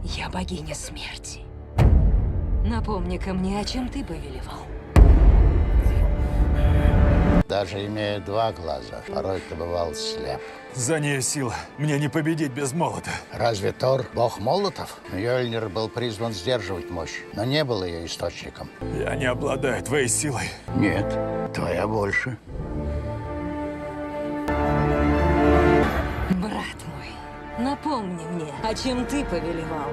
Я богиня смерти. Напомни-ка мне, о чем ты повелевал. Даже имея два глаза, порой ты бывал слеп. За ней сила. Мне не победить без молота. Разве Тор бог молотов? Мьёльнир был призван сдерживать мощь, но не был ее источником. Я не обладаю твоей силой. Нет, твоя больше. Брат мой, напомни мне, о чем ты повелевал.